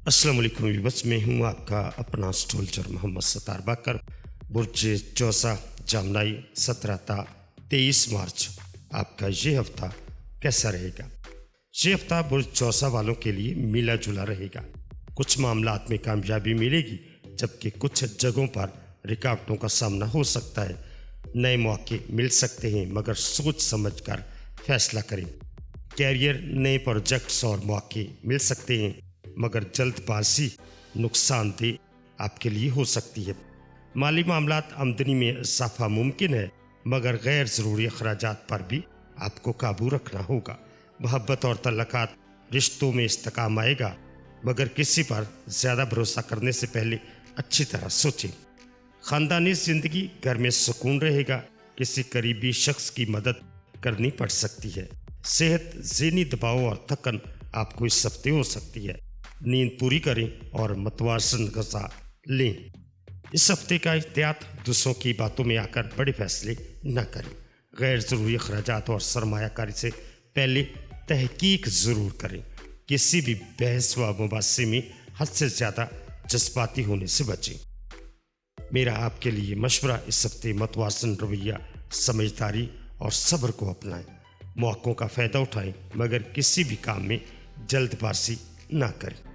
अस्सलाम वालेकुम व्यूअर्स, मैं हूं आपका अपना स्टोल्जर मोहम्मद सत्तार बाकर। बुर्ज चौसा जामनाई 17 ता 23 मार्च आपका ये हफ्ता कैसा रहेगा। ये हफ्ता बुर्ज चौसा वालों के लिए मिला जुला रहेगा। कुछ मामलात में कामयाबी मिलेगी, जबकि कुछ जगहों पर रुकावटों का सामना हो सकता है। नए मौके मिल सकते हैं, मगर सोच समझकर फैसला करें। कैरियर, नए प्रोजेक्ट्स और मौके मिल सकते हैं, मगर जल्दबाजी नुकसानदेह आपके लिए हो सकती है। माली मामलात, आमदनी में इजाफा मुमकिन है, मगर गैर ज़रूरी अखराजात पर भी आपको काबू रखना होगा। मोहब्बत और तल्लुकात, रिश्तों में इस्तेकाम आएगा, मगर किसी पर ज़्यादा भरोसा करने से पहले अच्छी तरह सोचें। ख़ानदानी ज़िंदगी, घर में सुकून रहेगा। किसी करीबी शख्स की मदद करनी पड़ सकती है। सेहत, ज़हनी दबाव और थकन आपको इस हफ्ते हो सकती है। नींद पूरी करें और मतवाज़न ग़िज़ा लें। इस हफ्ते का एहतियात, दूसरों की बातों में आकर बड़े फैसले न करें। गैर ज़रूरी अखराजात और सरमायाकारी से पहले तहकीक ज़रूर करें। किसी भी बहस व मुबासे में हद से ज़्यादा जज्बाती होने से बचें। मेरा आपके लिए मशवरा, इस हफ्ते मतवाज़न रवैया, समझदारी और सब्र को अपनाएं। मौक़ों का फ़ायदा उठाएं, मगर किसी भी काम में जल्दबाजी ना करें।